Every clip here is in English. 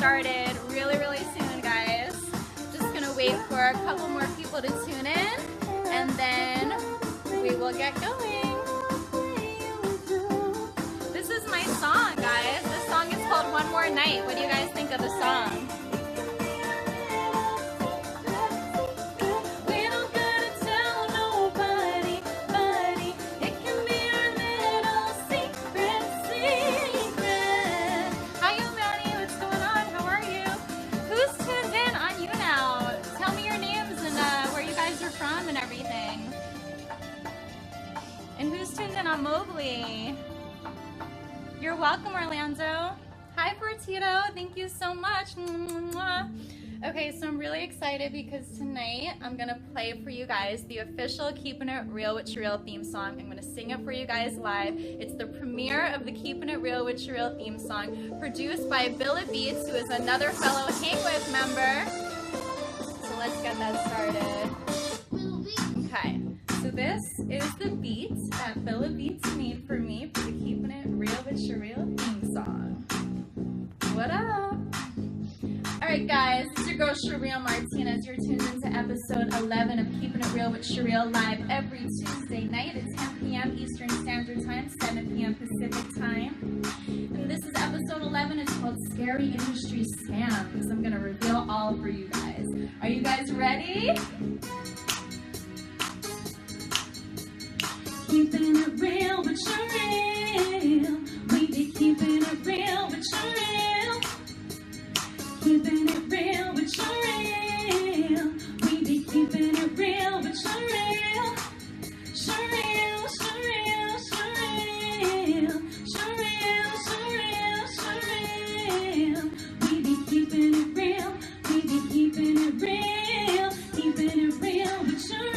started really, really soon, guys. Just gonna wait for a couple more people to tune in, and then we will get going. This is my song, guys. This song is called One More Night. What do you guys think of the song? Mobley. You're welcome, Orlando. Hi, Fortito. Thank you so much. Okay, so I'm really excited because tonight I'm going to play for you guys the official Keeping It Real with CheRyl theme song. I'm going to sing it for you guys live. It's the premiere of the Keeping It Real with CheRyl theme song, produced by Billy Beats, who is another fellow Hang With member. So let's get that started. Okay. So this is the beat that Billy Beats made for me for the Keeping It Real with CheRyl theme song. What up? Alright guys, it's your girl CherylMartinez. You're tuned into episode 11 of Keeping It Real with CheRyl, live every Tuesday night at 10 p.m. Eastern Standard Time, 7 p.m. Pacific Time. And this is episode 11. It's called Scary Industry Scams. I'm going to reveal all for you guys. Are you guys ready? Keeping it real with CheRyl. We be keeping it real with CheRyl. Keeping it real with CheRyl. We be keeping it real with CheRyl. CheRyl, CheRyl, CheRyl. CheRyl, CheRyl, CheRyl. We be keeping it real. We be keeping it real. Keeping it real with CheRyl.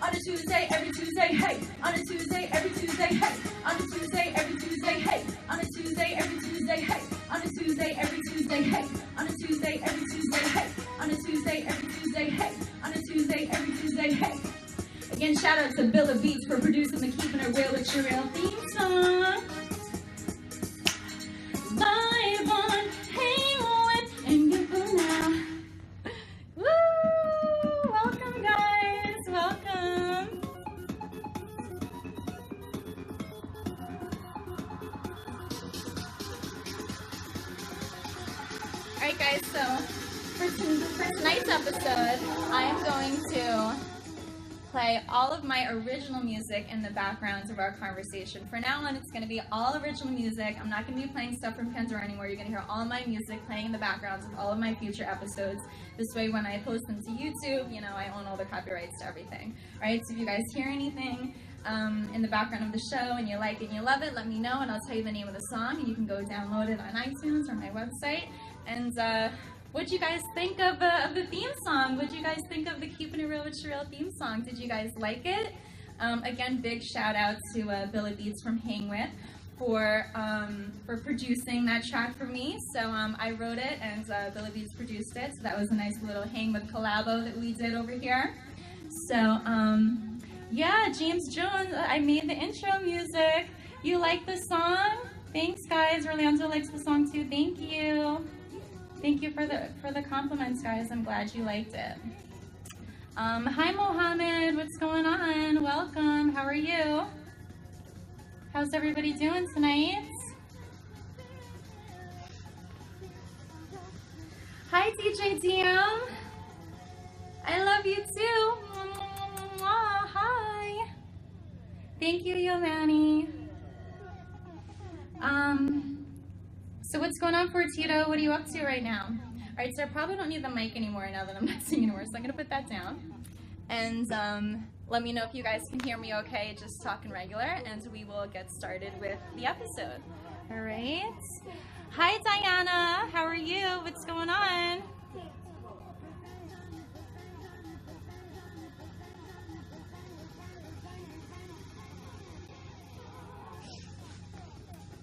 On a Tuesday, every Tuesday, hey. On a Tuesday, every Tuesday, hey. On a Tuesday, every Tuesday, hey. On a Tuesday, every Tuesday, hey. On a Tuesday, every Tuesday, hey. On a Tuesday, every Tuesday, hey. On a Tuesday, every Tuesday, hey. On a Tuesday, every Tuesday, hey. Again, shout out to Billy Beats for producing the Keeping It Real with CheRyl theme song. Live on Hang With, and you go now. Welcome, guys. Welcome. Alright, guys, so for tonight's episode, I am going to play all of my original music in the backgrounds of our conversation. For now on, it's going to be all original music. I'm not going to be playing stuff from Pandora anymore. You're going to hear all my music playing in the backgrounds of all of my future episodes. This way, when I post them to YouTube, you know, I own all the copyrights to everything. Alright, so if you guys hear anything in the background of the show and you like it and you love it, let me know and I'll tell you the name of the song and you can go download it on iTunes or my website. And what'd you guys think of the theme song? What'd you guys think of the Keeping It Real with CheRyl theme song? Did you guys like it? Again, big shout out to Billy Beats from Hang With for producing that track for me. So I wrote it and Billy Beats produced it. So that was a nice little Hang With collabo that we did over here. So yeah, James Jones, I made the intro music. You like the song? Thanks, guys. Orlando likes the song too. Thank you. Thank you for the compliments, guys. I'm glad you liked it. Hi, Mohammed. What's going on? Welcome. How are you? How's everybody doing tonight? Hi, DJ DM. I love you too. Hi. Thank you, Yolani. So what's going on, Fortito? What are you up to right now? All right, so I probably don't need the mic anymore now that I'm not singing anymore, so I'm gonna put that down. And let me know if you guys can hear me okay, just talking regular, and we will get started with the episode. All right. Hi, Diana. How are you? What's going on?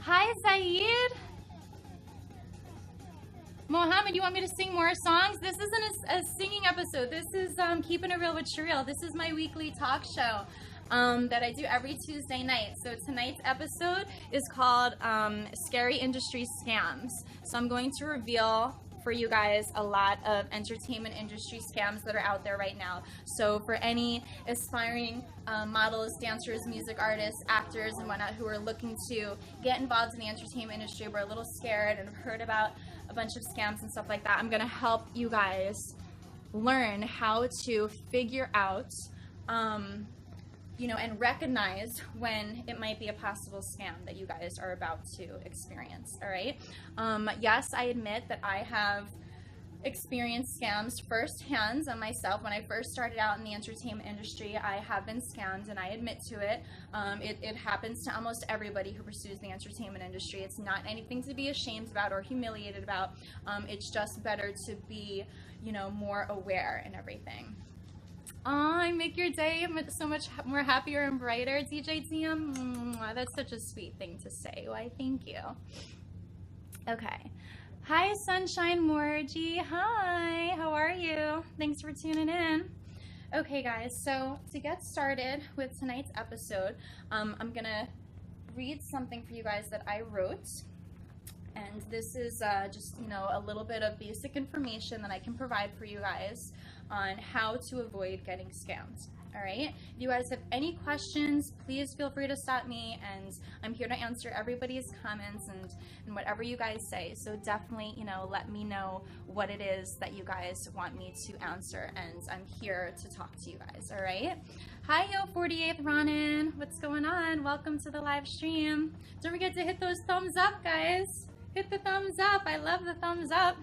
Hi, Saeed. Mohammed, you want me to sing more songs? This isn't a singing episode. This is Keeping It Real with CheRyl. This is my weekly talk show. that I do every Tuesday night. So tonight's episode is called Scary Industry Scams. So I'm going to reveal for you guys a lot of entertainment industry scams that are out there right now. So for any aspiring models, dancers, music artists, actors, and whatnot who are looking to get involved in the entertainment industry, but are a little scared and have heard about a bunch of scams and stuff like that, I'm going to help you guys learn how to figure out and recognize when it might be a possible scam that you guys are about to experience, all right? Yes, I admit that I have experienced scams firsthand on myself. When I first started out in the entertainment industry, I have been scammed, and I admit to it. It happens to almost everybody who pursues the entertainment industry. It's not anything to be ashamed about or humiliated about. It's just better to be, more aware and everything. I make your day so much more happier and brighter, DJ TM. That's such a sweet thing to say. Why, thank you. Okay. Hi, Sunshine Morgie. Hi, how are you? Thanks for tuning in. Okay, guys, so to get started with tonight's episode, I'm going to read something for you guys that I wrote. And this is just, a little bit of basic information that I can provide for you guys on how to avoid getting scammed. All right. If you guys have any questions, please feel free to stop me, and I'm here to answer everybody's comments and whatever you guys say. So definitely, let me know what it is that you guys want me to answer, and I'm here to talk to you guys. All right. Hi, yo, 48th Ronin. What's going on? Welcome to the live stream. Don't forget to hit those thumbs up, guys. Hit the thumbs up. I love the thumbs up.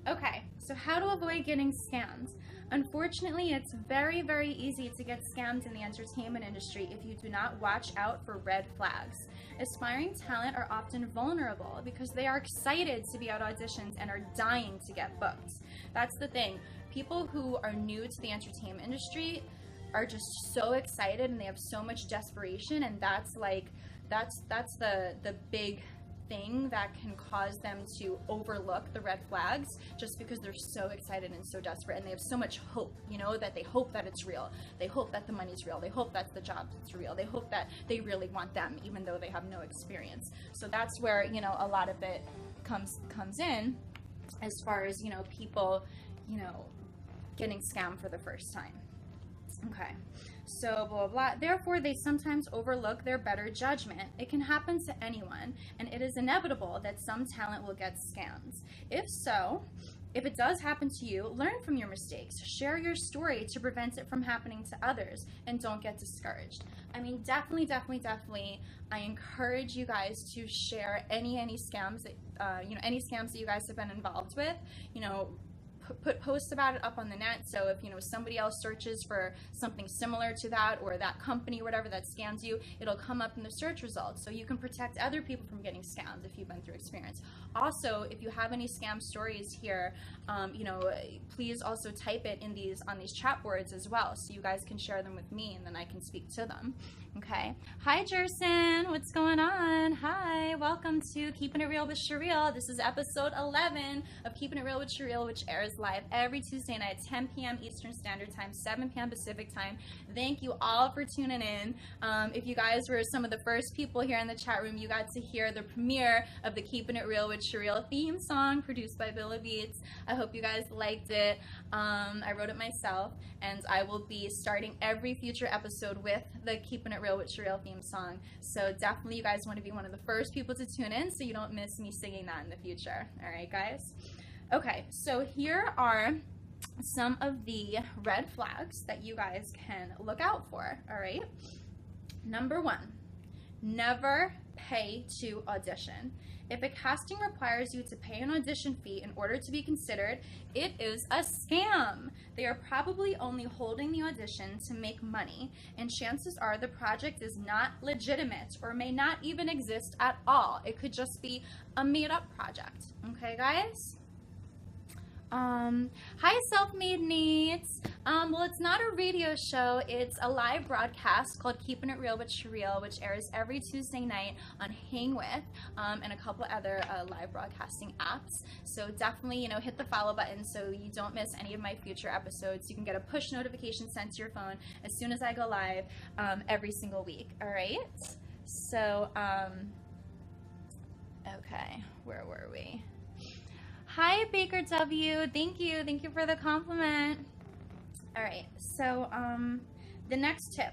Okay. So how to avoid getting scammed. Unfortunately, it's very, very easy to get scammed in the entertainment industry if you do not watch out for red flags. Aspiring talent are often vulnerable because they are excited to be at auditions and are dying to get booked. That's the thing. People who are new to the entertainment industry are just so excited, and they have so much desperation, and that's the big thing that can cause them to overlook the red flags just because they're so excited and so desperate, and they have so much hope, that they hope that it's real. They hope that the money's real. They hope that the job's real. They hope that they really want them even though they have no experience. So that's where, a lot of it comes in as far as, people, getting scammed for the first time. Okay. So blah, blah, blah. Therefore, they sometimes overlook their better judgment. It can happen to anyone, and it is inevitable that some talent will get scammed. If it does happen to you, learn from your mistakes. Share your story to prevent it from happening to others, and don't get discouraged. I mean, definitely, I encourage you guys to share any scams that, any scams that you guys have been involved with, put posts about it up on the net. So if somebody else searches for something similar to that, or that company or whatever that scams you, it'll come up in the search results, so you can protect other people from getting scammed if you've been through experience. Also, if you have any scam stories here, please also type it on these chat boards as well, so you guys can share them with me, and then I can speak to them. Okay. Hi, Jerson. What's going on? Hi. Welcome to Keeping It Real with CheRyl. This is episode 11 of Keeping It Real with CheRyl, which airs live every Tuesday night at 10 p.m. Eastern Standard Time, 7 p.m. Pacific Time. Thank you all for tuning in. If you guys were some of the first people here in the chat room, you got to hear the premiere of the Keeping It Real with CheRyl theme song produced by Billa Beats. I hope you guys liked it. I wrote it myself, and I will be starting every future episode with the Keeping It Real with CheRyl theme song. So definitely you guys want to be one of the first people to tune in so you don't miss me singing that in the future. All right, guys? Okay, so here are some of the red flags that you guys can look out for, all right? Number 1, never pay to audition. If a casting requires you to pay an audition fee in order to be considered, it is a scam. They are probably only holding the audition to make money, and chances are the project is not legitimate or may not even exist at all. It could just be a made-up project. Okay, guys? Hi, self-made mates. Well, it's not a radio show. It's a live broadcast called Keeping It Real with CheRyl, which airs every Tuesday night on Hang With, and a couple other live broadcasting apps. So definitely, hit the follow button so you don't miss any of my future episodes. You can get a push notification sent to your phone as soon as I go live every single week. All right. So, okay, where were we? Hi, Baker W. Thank you for the compliment. All right, so the next tip.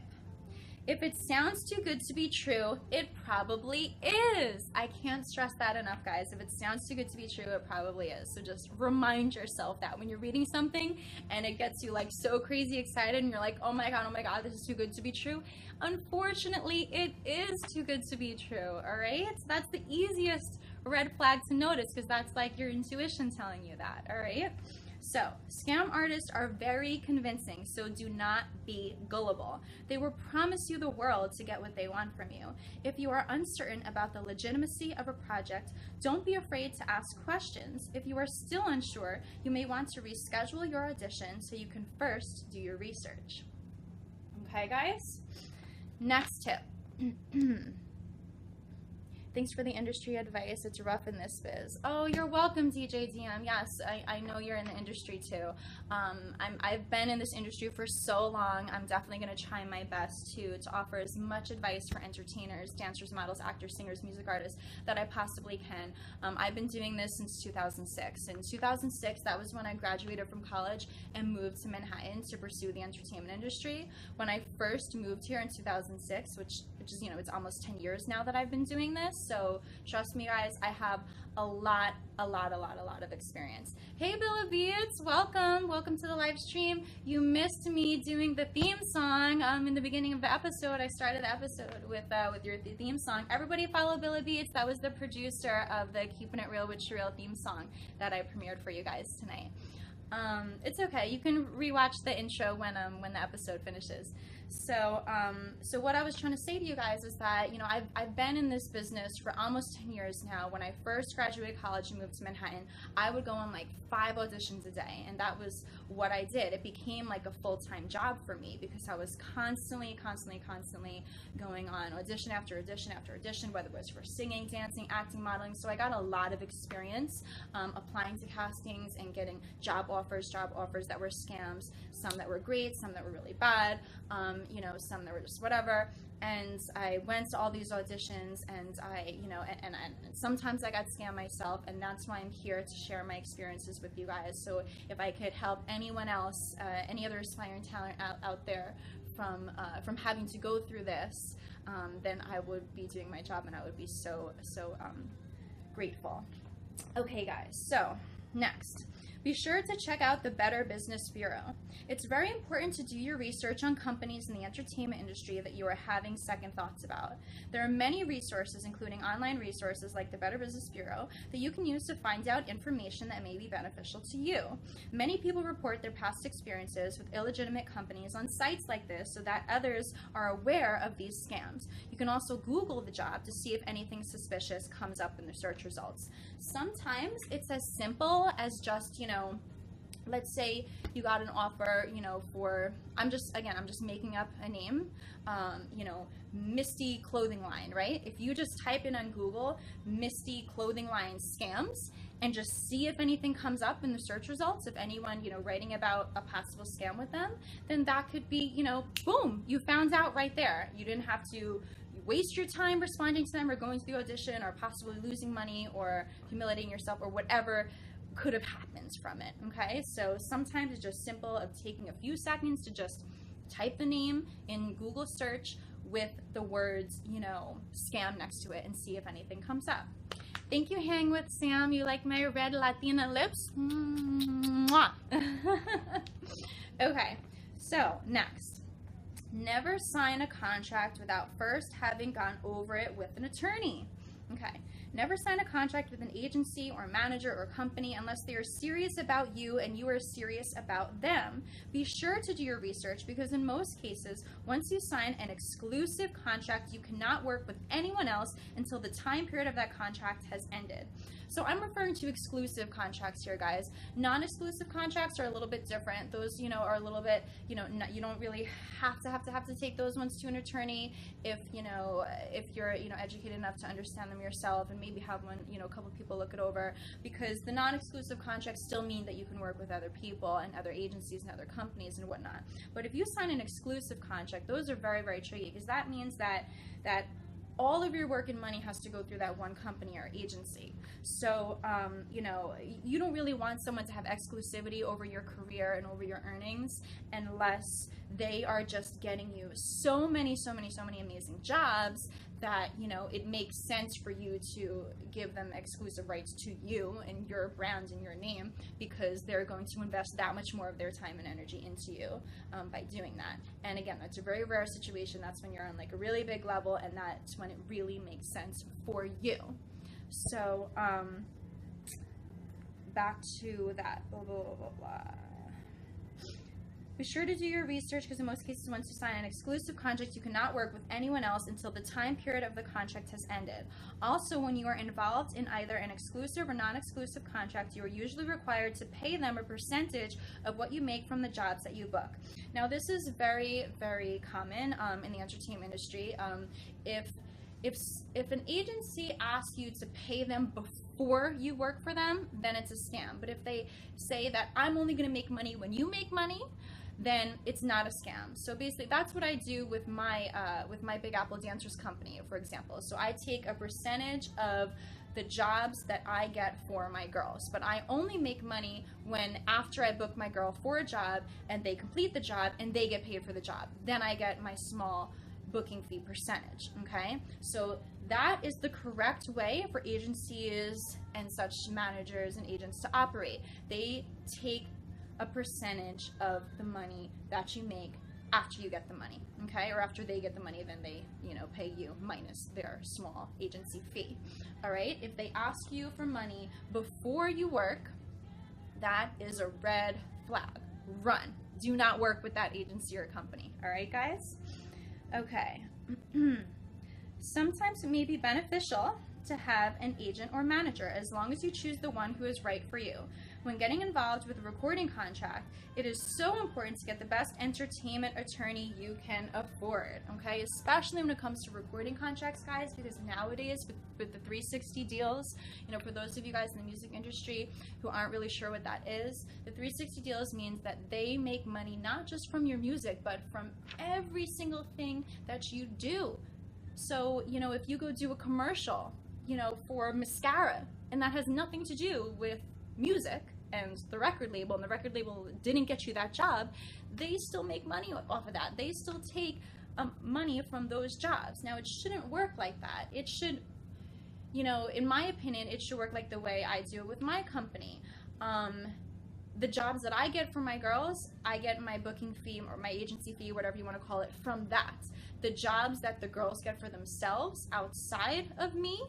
If it sounds too good to be true, it probably is. I can't stress that enough, guys. If it sounds too good to be true, it probably is. So just remind yourself that when you're reading something and it gets you like so crazy excited and you're like, oh my God, this is too good to be true. Unfortunately, it is too good to be true, all right? So that's the easiest red flag to notice because that's like your intuition telling you that, all right? So, scam artists are very convincing, so do not be gullible. They will promise you the world to get what they want from you. If you are uncertain about the legitimacy of a project, don't be afraid to ask questions. If you are still unsure, you may want to reschedule your audition so you can first do your research. Okay, guys? Next tip. Thanks for the industry advice. It's rough in this biz. Oh, you're welcome, DJ DM. Yes, I know you're in the industry too. I've been in this industry for so long. I'm definitely going to try my best to offer as much advice for entertainers, dancers, models, actors, singers, music artists that I possibly can. I've been doing this since 2006. In 2006, that was when I graduated from college and moved to Manhattan to pursue the entertainment industry. When I first moved here in 2006, which is, it's almost 10 years now that I've been doing this. So trust me, guys, I have a lot of experience. Hey, Bill Beats, welcome to the live stream. You missed me doing the theme song in the beginning of the episode. I started the episode with your theme song. Everybody follow Bill Beats. That was the producer of the Keeping It Real with CheRyl theme song that I premiered for you guys tonight. It's okay. You can rewatch the intro when the episode finishes. So what I was trying to say to you guys is that, I've been in this business for almost 10 years now. When I first graduated college and moved to Manhattan, I would go on like 5 auditions a day, and that was what I did. It became like a full-time job for me because I was constantly going on audition after audition after audition, whether it was for singing, dancing, acting, modeling. So I got a lot of experience applying to castings and getting job offers that were scams, some that were great, some that were really bad, some that were just whatever. And I went to all these auditions, and and sometimes I got scammed myself, and that's why I'm here to share my experiences with you guys. So if I could help anyone else, any other aspiring talent out there from having to go through this, then I would be doing my job, and I would be so grateful. Okay, guys, so next. Be sure to check out the Better Business Bureau. It's very important to do your research on companies in the entertainment industry that you are having second thoughts about. There are many resources, including online resources like the Better Business Bureau, that you can use to find out information that may be beneficial to you. Many people report their past experiences with illegitimate companies on sites like this so that others are aware of these scams. You can also Google the job to see if anything suspicious comes up in the search results. Sometimes it's as simple as just, let's say you got an offer, for, I'm just making up a name, Misty Clothing Line, right? If you just type in on Google, Misty Clothing Line scams, and just see if anything comes up in the search results, if anyone, writing about a possible scam with them, then that could be, boom, you found out right there. You didn't have to waste your time responding to them or going to the audition or possibly losing money or humiliating yourself or whatever could have happened from it, okay? So sometimes it's just simple of taking a few seconds to just type the name in Google search with the words, scam next to it and see if anything comes up. Thank you, Hang With Sam. You like my red Latina lips? Mwah. Okay, so next. Never sign a contract without first having gone over it with an attorney. Okay, never sign a contract with an agency or manager or company unless they are serious about you and you are serious about them. Be sure to do your research because in most cases, once you sign an exclusive contract, you cannot work with anyone else until the time period of that contract has ended. So I'm referring to exclusive contracts here, guys. Non-exclusive contracts are a little bit different. Those, are a little bit, you don't really have to take those ones to an attorney if you're, educated enough to understand them yourself, and maybe have one, a couple people look it over, because the non-exclusive contracts still mean that you can work with other people and other agencies and other companies and whatnot. But if you sign an exclusive contract, those are very, very tricky, because that means that all of your work and money has to go through that one company or agency. So, you don't really want someone to have exclusivity over your career and over your earnings unless they are just getting you so many amazing jobs that, it makes sense for you to give them exclusive rights to you and your brand and your name, because they're going to invest that much more of their time and energy into you by doing that. And again, that's a very rare situation. That's when you're on like a really big level, and that's when it really makes sense for you. So back to that, blah, blah, blah, blah, blah. Be sure to do your research, because in most cases, once you sign an exclusive contract, you cannot work with anyone else until the time period of the contract has ended. Also, when you are involved in either an exclusive or non-exclusive contract, you are usually required to pay them a percentage of what you make from the jobs that you book. Now, this is very, very common in the entertainment industry. If an agency asks you to pay them before you work for them, then it's a scam. But if they say that I'm only going to make money when you make money, then it's not a scam. So basically, that's what I do with my Big Apple Dancers company, for example. So I take a percentage of the jobs that I get for my girls, but I only make money after I book my girl for a job and they complete the job and they get paid for the job. Then I get my small booking fee percentage. Okay, so that is the correct way for agencies and such managers and agents to operate. They take a percentage of the money that you make after you get the money, okay? Or after they get the money, then they, pay you minus their small agency fee, all right? If they ask you for money before you work, that is a red flag. Run. Do not work with that agency or company, all right, guys? Okay. Sometimes it may be beneficial to have an agent or manager, as long as you choose the one who is right for you. When getting involved with a recording contract, it is so important to get the best entertainment attorney you can afford, okay? Especially when it comes to recording contracts, guys, because nowadays with the 360 deals, for those of you guys in the music industry who aren't really sure what that is, the 360 deals means that they make money not just from your music, but from every single thing that you do. So, if you go do a commercial, for mascara, and that has nothing to do with music and the record label, and the record label didn't get you that job, they still make money off of that. They still take money from those jobs. Now, it shouldn't work like that. It should, in my opinion, it should work like the way I do it with my company. The jobs that I get from my girls, I get my booking fee or my agency fee, whatever you want to call it, from that. The jobs that the girls get for themselves outside of me,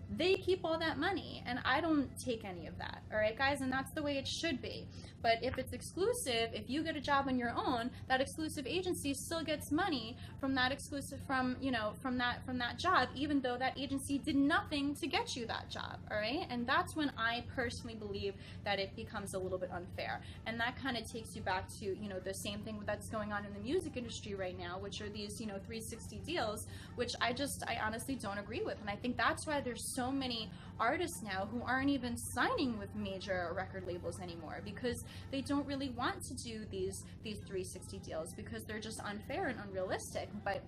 they keep all that money, and I don't take any of that. All right, guys, and that's the way it should be. But if it's exclusive, if you get a job on your own, that exclusive agency still gets money from that exclusive, from that job, even though that agency did nothing to get you that job. All right, and that's when I personally believe that it becomes a little bit unfair, and that kind of takes you back to the same thing that's going on in the music industry right now, which are these 360 deals, which I honestly don't agree with. And I think that's why there's so many artists now who aren't even signing with major record labels anymore, because they don't really want to do these 360 deals, because they're just unfair and unrealistic. But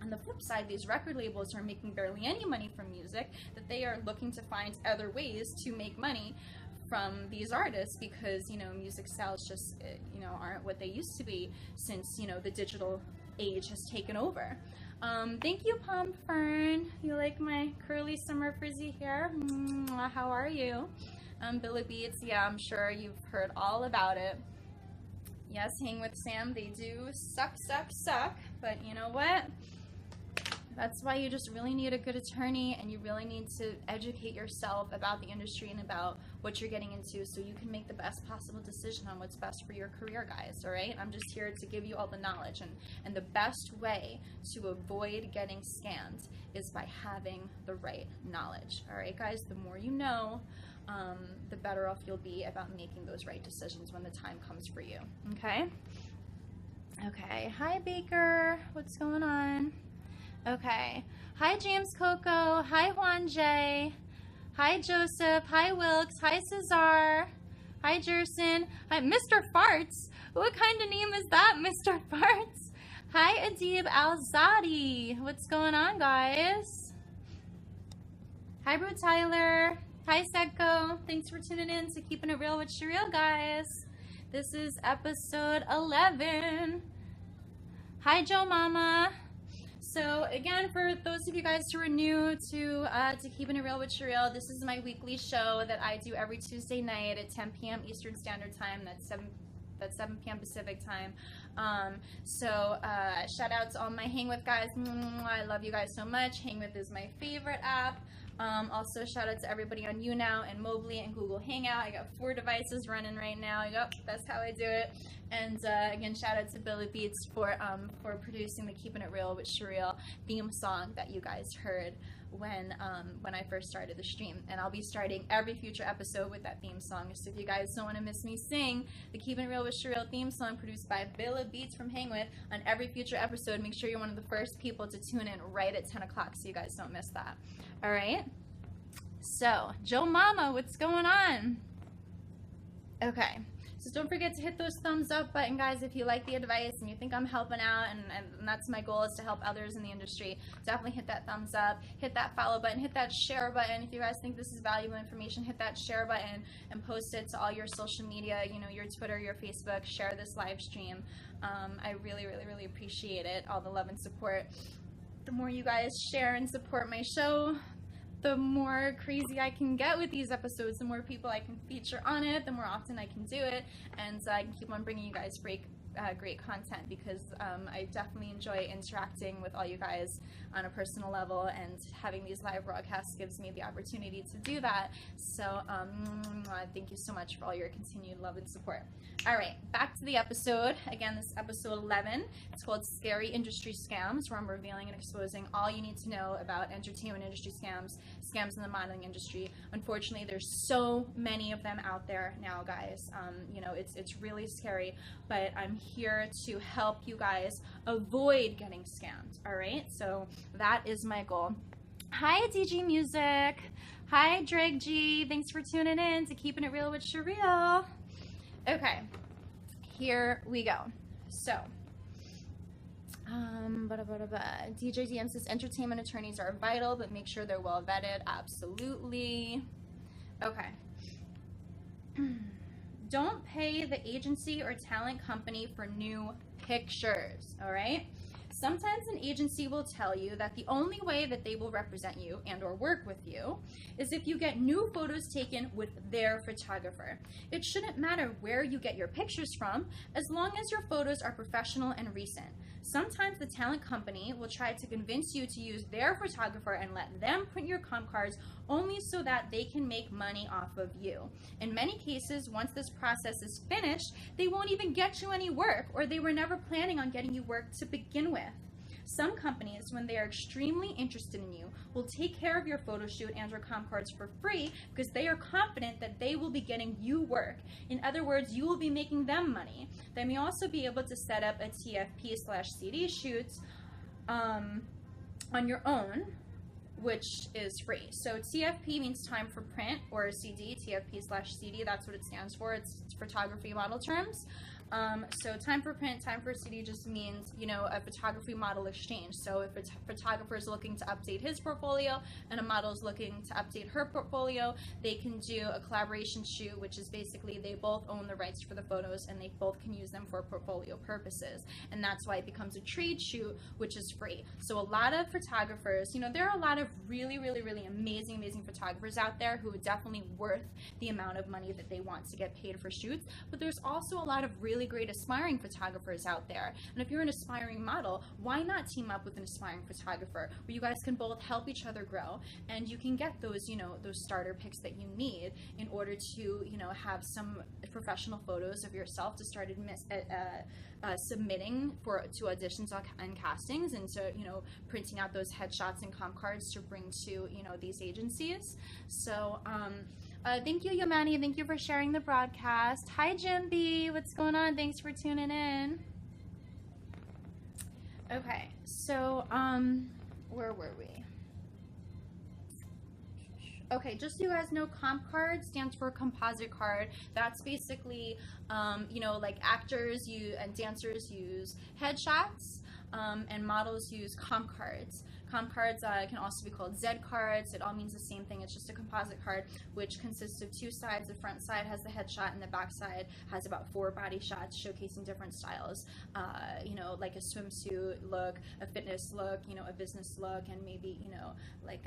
on the flip side, these record labels are making barely any money from music, that they are looking to find other ways to make money from these artists, because music sales just aren't what they used to be since the digital age has taken over. Thank you, Palm Fern. You like my curly summer frizzy hair? How are you? Billy Beats, yeah, I'm sure you've heard all about it. Yes, Hang with Sam, they do suck, but you know what? That's why you just really need a good attorney, and you really need to educate yourself about the industry and about what you're getting into so you can make the best possible decision on what's best for your career, guys, all right? I'm just here to give you all the knowledge, and the best way to avoid getting scammed is by having the right knowledge, all right, guys? The more you know, the better off you'll be about making those right decisions when the time comes for you, okay? Okay, hi Baker, what's going on? Okay, hi James Coco, hi Juan J, hi Joseph, hi Wilkes, hi Cesar, hi Jerson, hi Mr. Farts. What kind of name is that, Mr. Farts? Hi Adib Alzadi, what's going on, guys? Hi Bro Tyler, hi Sedko, thanks for tuning in to Keeping It Real with CheRyl, guys. This is episode 11. Hi Joe Mama. So again, for those of you guys who are new to Keeping It Real with CheRyl, this is my weekly show that I do every Tuesday night at 10 p.m. Eastern Standard Time. That's 7 p.m. Pacific Time. Shout out to all my Hang With guys. I love you guys so much. Hang With is my favorite app. Also, shout out to everybody on YouNow and Mobley and Google Hangout. I got 4 devices running right now. Yep, that's how I do it. And again, shout out to Billy Beats for producing the Keeping It Real with CheRyl theme song that you guys heard when I first started the stream. And I'll be starting every future episode with that theme song. So if you guys don't want to miss me sing the Keeping It Real with CheRyl theme song produced by Billy Beats from Hang With on every future episode, make sure you're one of the first people to tune in right at 10 o'clock so you guys don't miss that. All right? So, Joe Mama, what's going on? Okay. So don't forget to hit those thumbs up button, guys, if you like the advice and you think I'm helping out, and that's my goal, is to help others in the industry. Definitely hit that thumbs up, hit that follow button, hit that share button. If you guys think this is valuable information, hit that share button and post it to all your social media, you know, your Twitter, your Facebook. Share this live stream. I really, really, really appreciate it, all the love and support. The more you guys share and support my show, the more crazy I can get with these episodes, the more people I can feature on it, the more often I can do it, and I can keep on bringing you guys great content, because I definitely enjoy interacting with all you guys on a personal level, and having these live broadcasts gives me the opportunity to do that. So thank you so much for all your continued love and support. All right, back to the episode. Again, this is episode 11. It's called Scary Industry Scams, where I'm revealing and exposing all you need to know about entertainment industry scams, scams in the modeling industry. Unfortunately, there's so many of them out there now, guys. You know, it's really scary, but I'm here to help you guys avoid getting scammed. All right, so that is my goal. Hi DG Music, hi Drake G, thanks for tuning in to Keeping It Real with CheRyl. Okay, here we go. So DJ DM says entertainment attorneys are vital, but make sure they're well vetted. Absolutely. Okay. Don't pay the agency or talent company for new pictures, all right? Sometimes an agency will tell you that the only way that they will represent you and or work with you is if you get new photos taken with their photographer. It shouldn't matter where you get your pictures from, as long as your photos are professional and recent. Sometimes the talent company will try to convince you to use their photographer and let them print your comp cards only so that they can make money off of you. In many cases, once this process is finished, they won't even get you any work, or they were never planning on getting you work to begin with. Some companies, when they are extremely interested in you, will take care of your photo shoot and your comp cards for free because they are confident that they will be getting you work. In other words, you will be making them money. They may also be able to set up a TFP/CD shoot on your own, which is free. So TFP means time for print, or CD, TFP/CD, that's what it stands for. It's photography model terms. So time for print, time for CD just means, you know, a photography model exchange. So if a photographer is looking to update his portfolio and a model is looking to update her portfolio, they can do a collaboration shoot, which is basically they both own the rights for the photos and they both can use them for portfolio purposes. And that's why it becomes a trade shoot, which is free. So a lot of photographers, you know, there are a lot of really, really, really amazing photographers out there who are definitely worth the amount of money that they want to get paid for shoots. But there's also a lot of really really great aspiring photographers out there. And if you're an aspiring model, why not team up with an aspiring photographer where you guys can both help each other grow, and you can get those, you know, those starter pics that you need in order to, you know, have some professional photos of yourself to start submitting to auditions and castings, and to, you know, printing out those headshots and comp cards to bring to, you know, these agencies. So thank you, Yamani. Thank you for sharing the broadcast. Hi, Jim B. What's going on? Thanks for tuning in. Okay, so where were we? Okay, just so you guys know, comp card stands for composite card. That's basically, you know, like actors and dancers use headshots, and models use comp cards. Comp cards can also be called Z cards. It all means the same thing. It's just a composite card, which consists of two sides. The front side has the headshot, and the back side has about 4 body shots showcasing different styles. You know, like a swimsuit look, a fitness look, you know, a business look, and maybe, you know, like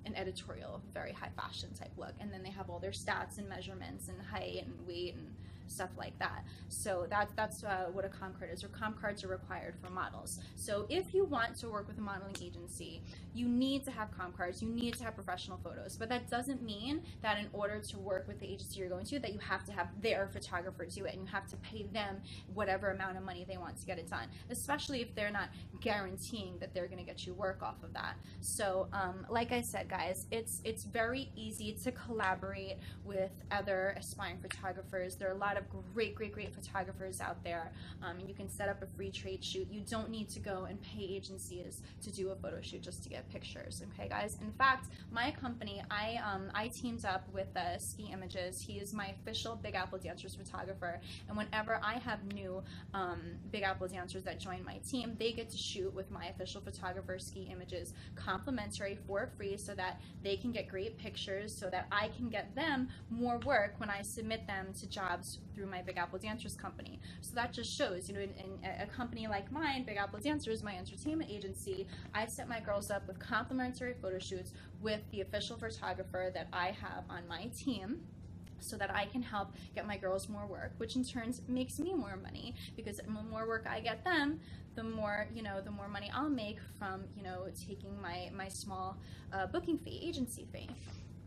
an editorial, very high fashion type look. And then they have all their stats and measurements and height and weight and stuff like that. So that's what a comp card is, or comp cards are required for models. So if you want to work with a modeling agency, you need to have comp cards, you need to have professional photos, but that doesn't mean that in order to work with the agency you're going to, that you have to have their photographer do it, and you have to pay them whatever amount of money they want to get it done, especially if they're not guaranteeing that they're going to get you work off of that. So like I said, guys, it's very easy to collaborate with other aspiring photographers. There are a lot of great photographers out there. You can set up a free trade shoot. You don't need to go and pay agencies to do a photo shoot just to get pictures. Okay, guys. In fact, my company, I teamed up with Ski Images. He is my official Big Apple Dancers photographer, and whenever I have new Big Apple dancers that join my team, they get to shoot with my official photographer, Ski Images, complimentary for free, so that they can get great pictures, so that I can get them more work when I submit them to jobs through my Big Apple Dancers company. So that just shows, you know, in a company like mine, Big Apple Dancers, my entertainment agency, I set my girls up with complimentary photo shoots with the official photographer that I have on my team, so that I can help get my girls more work, which in turn makes me more money, because the more work I get them, the more, you know, the more money I'll make from, you know, taking my small booking fee, agency fee.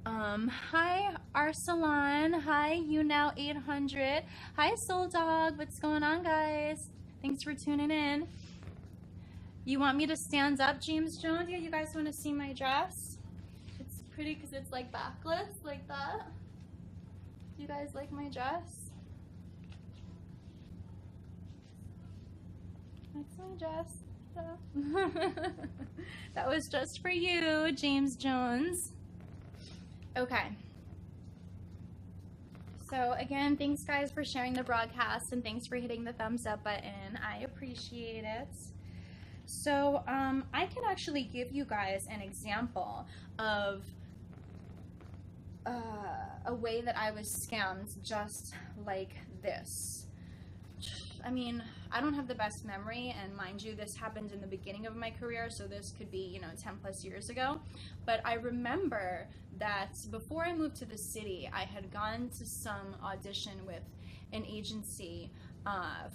Hi Arsalan, hi you now 800, hi Soul Dog, what's going on, guys? Thanks for tuning in. You want me to stand up, James Jones? Yeah, you guys want to see my dress? It's pretty because it's like backless like that. You guys like my dress? That's my dress. That was just for you, James Jones. Okay. So again, thanks guys for sharing the broadcast, and thanks for hitting the thumbs up button. I appreciate it. So I can actually give you guys an example of a way that I was scammed just like this. I mean, I don't have the best memory, and mind you, this happened in the beginning of my career, so this could be, you know, 10 plus years ago. But I remember that before I moved to the city, I had gone to some audition with an agency,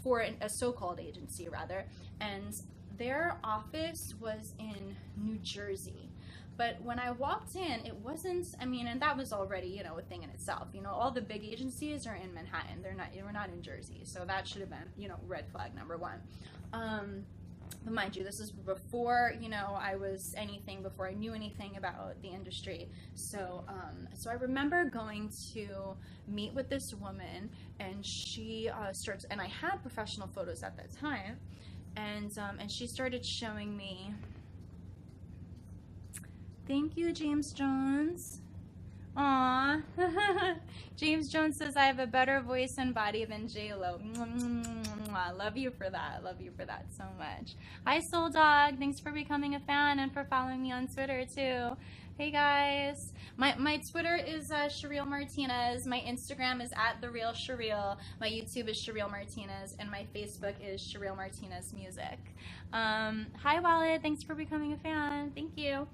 for a so-called agency rather, and their office was in New Jersey. But when I walked in, it wasn't, I mean, and that was already, you know, a thing in itself. You know, all the big agencies are in Manhattan. We're not in Jersey. So that should have been, you know, red flag number one. But mind you, this is before, you know, before I knew anything about the industry. So, so I remember going to meet with this woman, and she starts, and I had professional photos at that time, and she started showing me. Thank you, James Jones. Aw. James Jones says, I have a better voice and body than J-Lo. Love you for that. Love you for that so much. Hi, Soul Dog. Thanks for becoming a fan and for following me on Twitter, too. Hey, guys. My Twitter is CheRyl Martinez. My Instagram is @TheRealCheRyl. My YouTube is CheRyl Martinez. And my Facebook is CheRyl Martinez Music. Hi, Wallet. Thanks for becoming a fan. Thank you.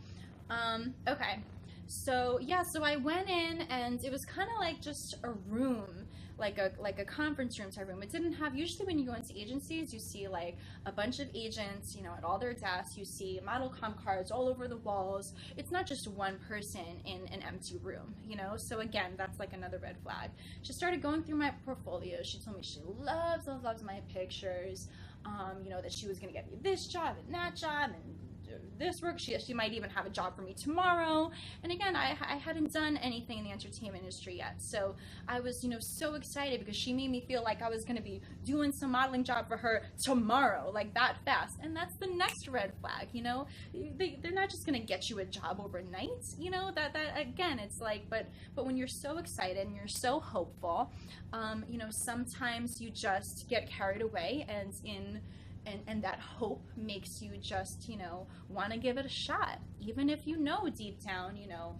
Okay, so yeah, so I went in, and it was kind of like just a room, like a conference room type room. It didn't have, usually when you go into agencies, you see like a bunch of agents, you know, at all their desks. You see model comp cards all over the walls. It's not just one person in an empty room, you know. So again, that's like another red flag. She started going through my portfolio. She told me she loves my pictures. You know, that she was gonna get me this job and that job and this work. She might even have a job for me tomorrow. And again, I hadn't done anything in the entertainment industry yet, so I was, you know, so excited because she made me feel like I was going to be doing some modeling job for her tomorrow, like that fast. And that's the next red flag, you know. They're not just going to get you a job overnight, you know. That again, it's like, but when you're so excited and you're so hopeful, you know, sometimes you just get carried away, and that hope makes you just, you know, want to give it a shot, even if you know deep down, you know,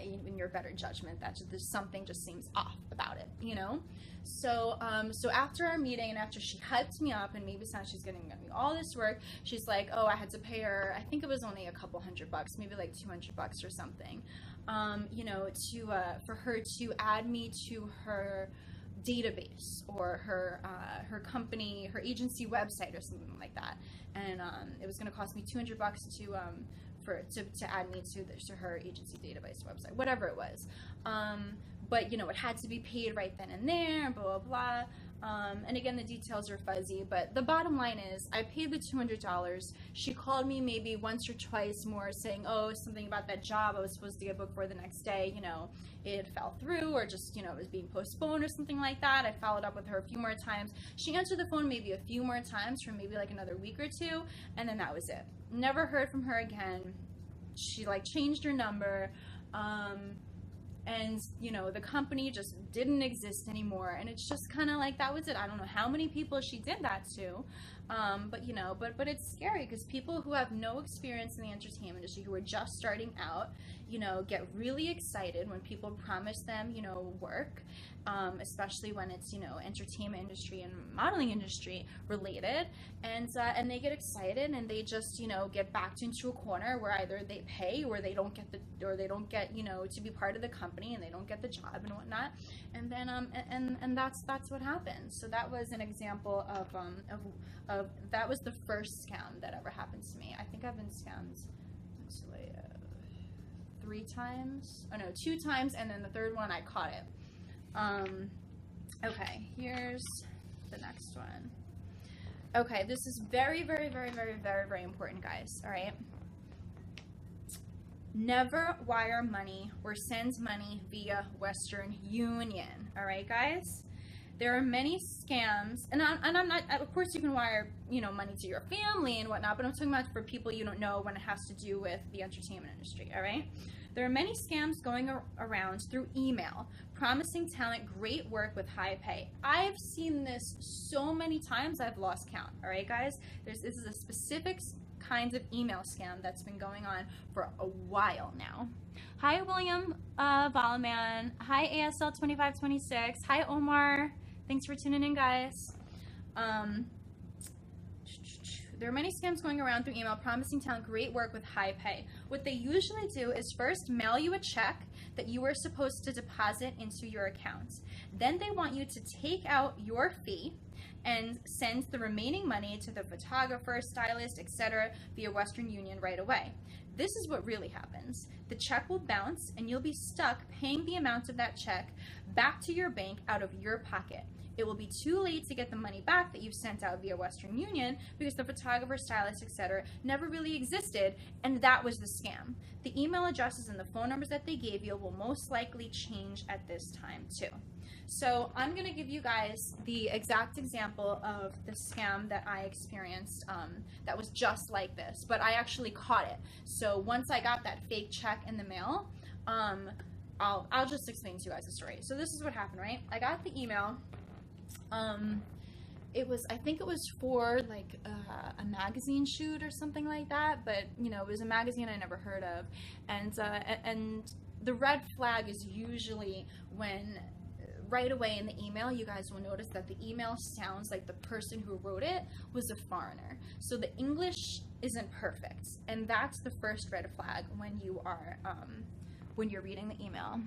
in your better judgment that there's something just seems off about it, you know. So after our meeting and after she hyped me up and maybe said she's going to get me all this work, she's like, oh, I had to pay her, I think it was only a couple $100, maybe like $200 or something, you know, for her to add me to her database or her company, her agency website or something like that. And it was going to cost me $200 to add me to her agency database website, whatever it was. But you know, it had to be paid right then and there, blah blah blah. And again, the details are fuzzy, but the bottom line is I paid the $200. She called me maybe once or twice more saying, oh, something about that job I was supposed to get booked for the next day, you know, it fell through, or just, you know, it was being postponed or something like that. I followed up with her a few more times. She answered the phone maybe a few more times for maybe like another week or two, and then that was it. Never heard from her again. She like changed her number. And you know, the company just didn't exist anymore, and it's just kind of like that was it. I don't know how many people she did that to, but you know, but it's scary because people who have no experience in the entertainment industry, who are just starting out, you know, get really excited when people promise them, you know, work, especially when it's, you know, entertainment industry and modeling industry related, and they get excited and they just, you know, get backed into a corner where either they pay or they don't get you know, to be part of the company, and they don't get the job and whatnot, and then and that's what happens. So that was an example of that was the first scam that ever happened to me. I think I've been scammed actually 3 times. Oh no, 2 times, and then the third one I caught it. Okay, here's the next one. Okay, this is very, very, very, very, very, very important, guys. All right. Never wire money or send money via Western Union. All right, guys. There are many scams, and I'm not. Of course, you can wire, you know, money to your family and whatnot, but I'm talking about for people you don't know when it has to do with the entertainment industry. All right. There are many scams going around through email, promising talent great work with high pay. I've seen this so many times I've lost count. All right, guys. This is a specific kinds of email scam that's been going on for a while now. Hi, William Valaman. Hi, ASL2526. Hi, Omar. Thanks for tuning in, guys. There are many scams going around through email promising talent great work with high pay. What they usually do is first mail you a check that you were supposed to deposit into your account. Then they want you to take out your fee and send the remaining money to the photographer, stylist, etc. via Western Union right away. This is what really happens. The check will bounce and you'll be stuck paying the amount of that check back to your bank out of your pocket. It will be too late to get the money back that you've sent out via Western Union because the photographer, stylist, etc. never really existed, and that was the scam. The email addresses and the phone numbers that they gave you will most likely change at this time too. So I'm going to give you guys the exact example of the scam that I experienced that was just like this, but I actually caught it. So once I got that fake check in the mail, I'll just explain to you guys the story. So this is what happened, right? I got the email. I think it was for like a magazine shoot or something like that, but you know, it was a magazine I never heard of, and the red flag is usually when right away in the email, you guys will notice that the email sounds like the person who wrote it was a foreigner. So the English isn't perfect, and that's the first red flag when you are when you're reading the email.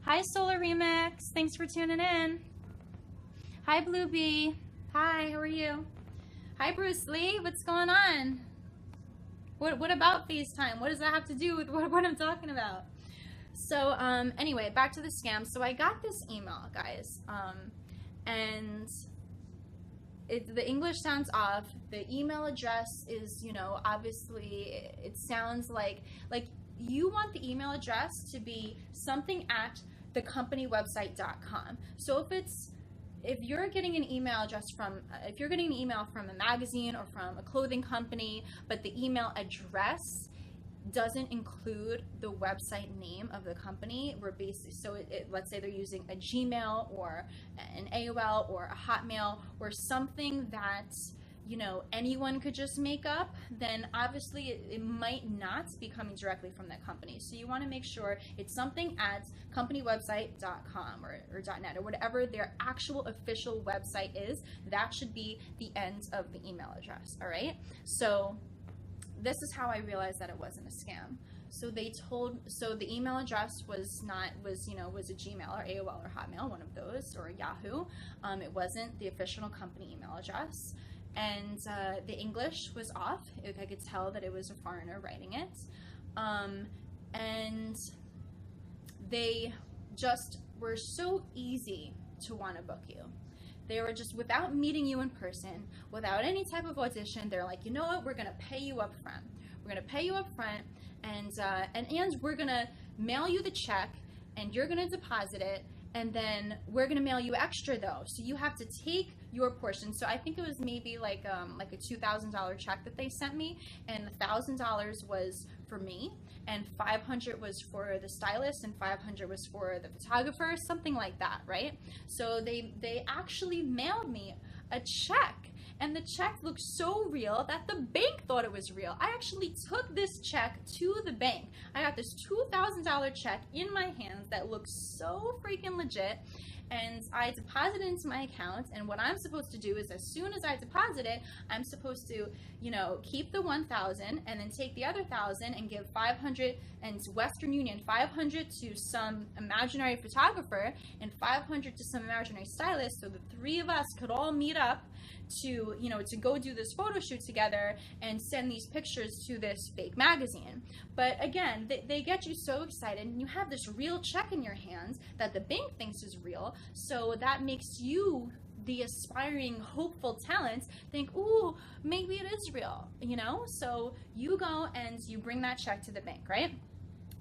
Hi, Solar Remix. Thanks for tuning in. Hi, Blue Bee. Hi, how are you? Hi, Bruce Lee. What's going on? What about FaceTime? What does that have to do with what I'm talking about? So, anyway, back to the scam. So I got this email, guys, and the English sounds off. The email address is, you know, obviously it sounds like you want the email address to be something at thecompany.website.com. So if you're getting an email address from, if you're getting an email from a magazine or from a clothing company, but the email address doesn't include the website name of the company, we're basically, so let's say they're using a Gmail or an AOL or a Hotmail or something that, you know, anyone could just make up, then obviously it might not be coming directly from that company. So you want to make sure it's something at companywebsite.com or .net or whatever their actual official website is. That should be the end of the email address. All right. So this is how I realized that it wasn't a scam. So so the email address was a Gmail or AOL or Hotmail, one of those, or Yahoo. It wasn't the official company email address. And the English was off. I could tell that it was a foreigner writing it. And they just were so easy to want to book you. They were just, without meeting you in person, without any type of audition, they're like, you know what, we're going to pay you up front. We're going to pay you up front, and we're going to mail you the check, and you're going to deposit it, and then we're going to mail you extra, though. So you have to take your portion. So I think it was maybe like a $2,000 check that they sent me, and $1,000 was for me, and $500 was for the stylist, and $500 was for the photographer, something like that, right? So they actually mailed me a check, and the check looked so real that the bank thought it was real. I actually took this check to the bank. I got this $2,000 check in my hands that looked so freaking legit, and I deposited it into my account. And what I'm supposed to do is, as soon as I deposit it, I'm supposed to, you know, keep the 1,000 and then take the other 1,000 and give 500 and Western Union 500 to some imaginary photographer and 500 to some imaginary stylist, so the three of us could all meet up to, you know, to go do this photo shoot together and send these pictures to this fake magazine. But again, they get you so excited, and you have this real check in your hands that the bank thinks is real, so that makes you, the aspiring hopeful talent, think, ooh, maybe it is real, you know? So you go and you bring that check to the bank, right?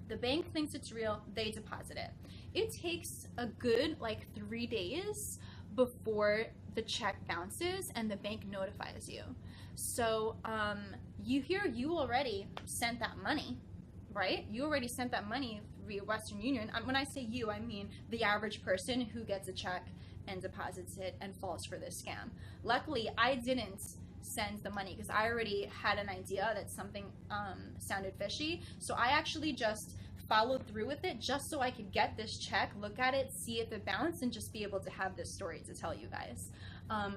The bank thinks it's real, they deposit it. It takes a good 3 days before the check bounces and the bank notifies you. So you already sent that money, right? You already sent that money via Western Union. When I say you, I mean the average person who gets a check and deposits it and falls for this scam. Luckily, I didn't send the money because I already had an idea that something sounded fishy. So I actually just followed through with it just so I could get this check, look at it, see if it bounced, and just be able to have this story to tell you guys.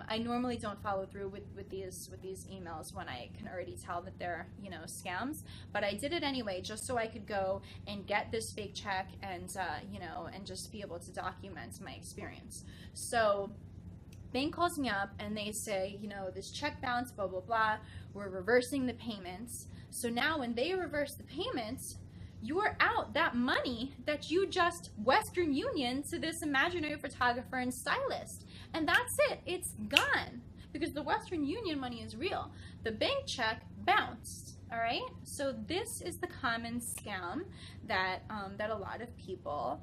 I normally don't follow through with these emails when I can already tell that they're, you know, scams, but I did it anyway just so I could go and get this fake check and you know, and just be able to document my experience. So bank calls me up and they say, you know, this check bounced, blah blah blah, we're reversing the payments. So now when they reverse the payments, you're out that money that you just Western Union to this imaginary photographer and stylist. And that's it. It's gone. Because the Western Union money is real. The bank check bounced. All right? So this is the common scam that, that a lot of people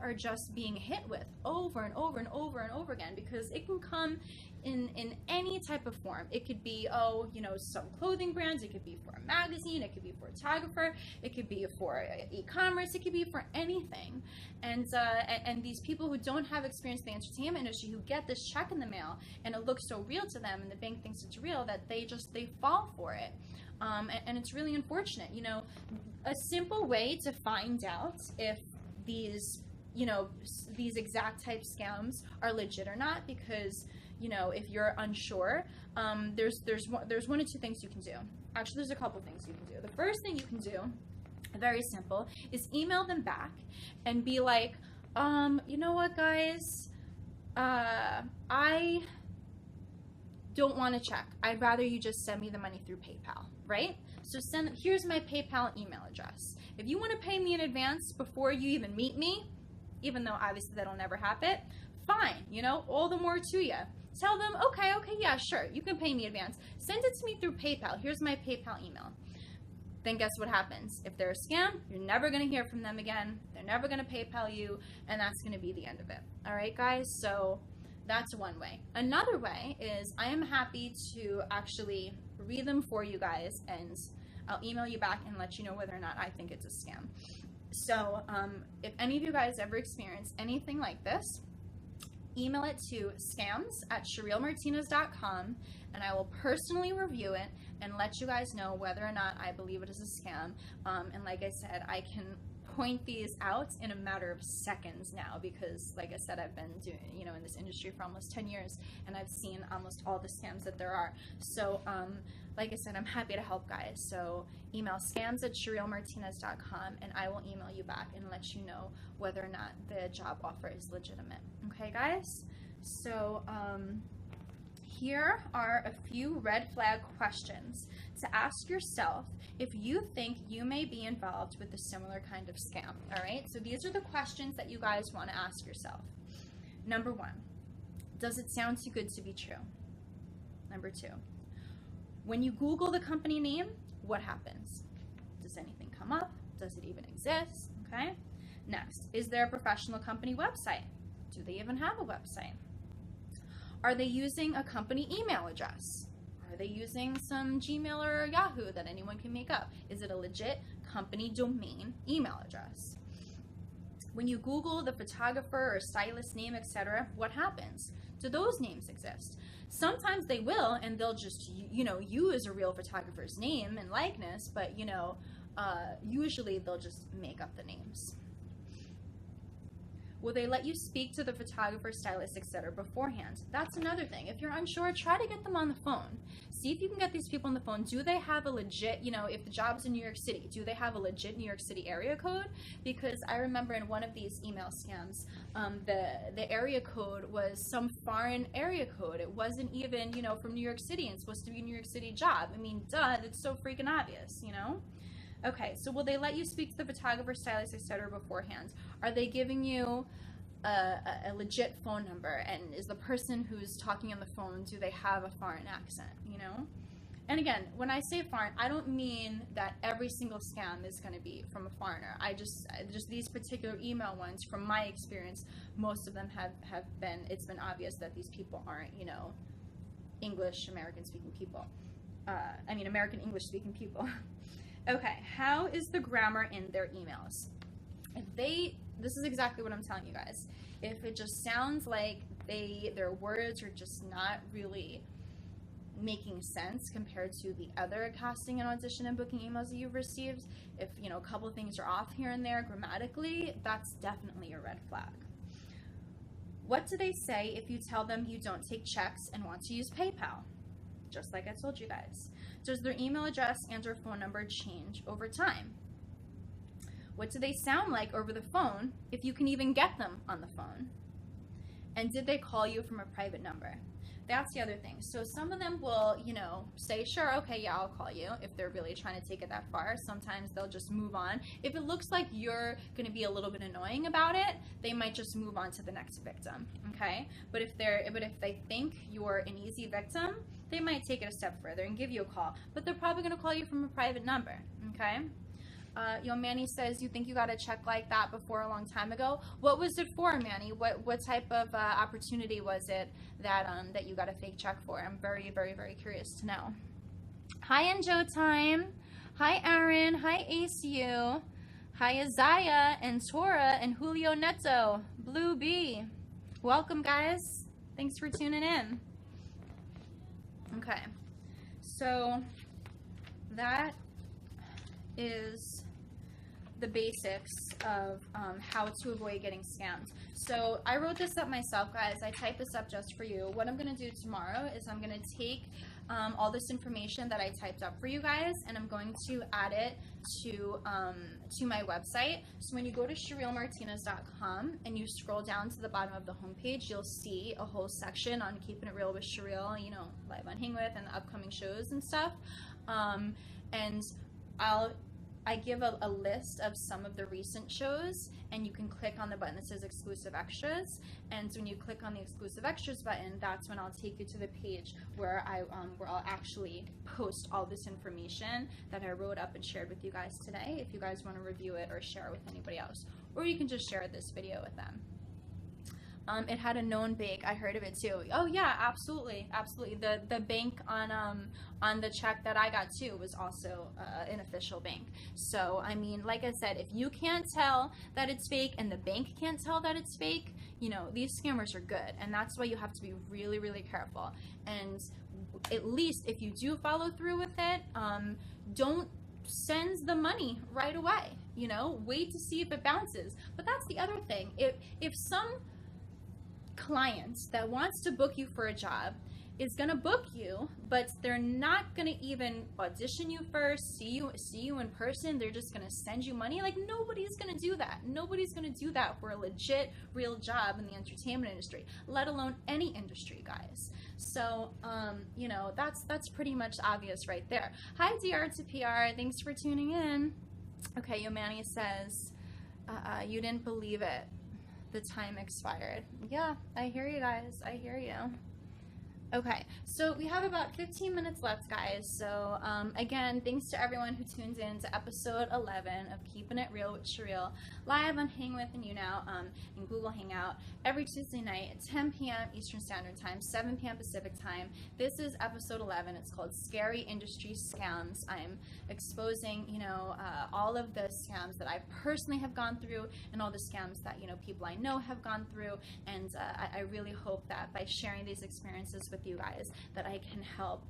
are just being hit with over and over and over and over again, because it can come in any type of form. It could be, oh, you know, some clothing brands, it could be for a magazine, it could be for a photographer, it could be for e-commerce, it could be for anything. And these people who don't have experience in the entertainment industry, who get this check in the mail and it looks so real to them and the bank thinks it's real, that they fall for it. And it's really unfortunate. You know, a simple way to find out if these, you know, these exact type scams are legit or not, because, you know, if you're unsure, there's one of two things you can do. Actually, there's a couple things you can do. The first thing you can do very simple, is email them back and be like, you know what, guys, I don't want to check. I'd rather you just send me the money through PayPal, right? So here's my PayPal email address. If you want to pay me in advance before you even meet me, even though obviously that'll never happen, fine, you know, all the more to you. Tell them, okay, yeah, sure, you can pay me in advance. Send it to me through PayPal. Here's my PayPal email. Then guess what happens? If they're a scam, you're never going to hear from them again. They're never going to PayPal you, and that's going to be the end of it. All right, guys? So that's one way. Another way is I am happy to actually read them for you guys, and I'll email you back and let you know whether or not I think it's a scam. So if any of you guys ever experience anything like this, email it to scams@CherylMartinez.com, and I will personally review it and let you guys know whether or not I believe it is a scam. And like I said, I can point these out in a matter of seconds now because, like I said, I've been doing, you know, in this industry for almost 10 years, and I've seen almost all the scams that there are. So, like I said, I'm happy to help, guys. So email scams@CherylMartinez.com, and I will email you back and let you know whether or not the job offer is legitimate. Okay, guys? So, here are a few red flag questions to ask yourself if you think you may be involved with a similar kind of scam. All right, so these are the questions that you guys want to ask yourself. Number 1, does it sound too good to be true? Number 2, when you Google the company name, what happens? Does anything come up? Does it even exist? Okay. Next, is there a professional company website? Do they even have a website? Are they using a company email address? Are they using some Gmail or Yahoo that anyone can make up? Is it a legit company domain email address? When you Google the photographer or stylist name, etc., what happens? Do those names exist? Sometimes they will, and they'll just, you know, use a real photographer's name and likeness, but, you know, usually they'll just make up the names. Will they let you speak to the photographer, stylist, etc. beforehand? That's another thing. If you're unsure, try to get them on the phone. See if you can get these people on the phone. Do they have a legit, you know, if the job's in New York City, do they have a legit New York City area code? Because I remember in one of these email scams, the area code was some foreign area code. It wasn't even, you know, from New York City and supposed to be a New York City job. I mean, duh, that's so freaking obvious, you know? Okay, so will they let you speak to the photographer, stylist, etc. beforehand? Are they giving you a legit phone number? And is the person who's talking on the phone, do they have a foreign accent, you know? And again, when I say foreign, I don't mean that every single scam is going to be from a foreigner. I just these particular email ones, from my experience, most of them have been, it's been obvious that these people aren't, you know, American speaking people. American English speaking people. Okay, how is the grammar in their emails? This is exactly what I'm telling you guys. If it just sounds like their words are just not really making sense compared to the other casting and audition and booking emails that you've received, if, you know, a couple things are off here and there grammatically, that's definitely a red flag. What do they say if you tell them you don't take checks and want to use PayPal? Just like I told you guys. Does their email address and or phone number change over time? What do they sound like over the phone if you can even get them on the phone? And did they call you from a private number? That's the other thing. So some of them will, you know, say, sure, okay, yeah, I'll call you, if they're really trying to take it that far. Sometimes they'll just move on. If it looks like you're going to be a little bit annoying about it, they might just move on to the next victim, okay? But if they think you're an easy victim, they might take it a step further and give you a call. But they're probably going to call you from a private number, okay? Manny says, you think you got a check like that before a long time ago? What was it for, Manny? What type of opportunity was it that you got a fake check for? I'm very, very, very curious to know. Hi, Enjo Time. Hi, Aaron. Hi, ACU. Hi, Isaiah and Tora and Julio Neto. Blue B. Welcome, guys. Thanks for tuning in. Okay. So that is the basics of how to avoid getting scammed. So I wrote this up myself, guys. I typed this up just for you. What I'm going to do tomorrow is I'm going to take all this information that I typed up for you guys, and I'm going to add it to my website. So when you go to CherylMartinez.com and you scroll down to the bottom of the homepage, you'll see a whole section on Keeping It Real with CheRyl, you know, live on Hang With and the upcoming shows and stuff. And I give a list of some of the recent shows, and you can click on the button that says exclusive extras. And when you click on the exclusive extras button, that's when I'll take you to the page where I'll actually post all this information that I wrote up and shared with you guys today, if you guys want to review it or share it with anybody else, or you can just share this video with them. It had a known bank. I heard of it too. Oh yeah, absolutely, absolutely. The bank on the check that I got too was also an official bank. So I mean, like I said, if you can't tell that it's fake and the bank can't tell that it's fake, you know, these scammers are good, and that's why you have to be really, really careful. And at least if you do follow through with it, don't send the money right away. You know, wait to see if it bounces. But that's the other thing. If some clients that wants to book you for a job is going to book you, but they're not going to even audition you first, see you in person, they're just going to send you money, like, nobody's going to do that. Nobody's going to do that for a legit real job in the entertainment industry, let alone any industry, guys. So you know, that's pretty much obvious right there. Hi DR to PR, thanks for tuning in. Okay, Yomani says you didn't believe it, the time expired. Yeah, I hear you guys, I hear you. Okay, so we have about 15 minutes left, guys. So again, thanks to everyone who tuned in to episode 11 of Keeping It Real with CheRyl, live on Hang With and You Now in Google Hangout every Tuesday night at 10 p.m. Eastern Standard Time, 7 p.m. Pacific Time. This is episode 11. It's called Scary Industry Scams. I'm exposing, you know, all of the scams that I personally have gone through, and all the scams that, you know, people I know have gone through. And I really hope that by sharing these experiences with you guys, that I can help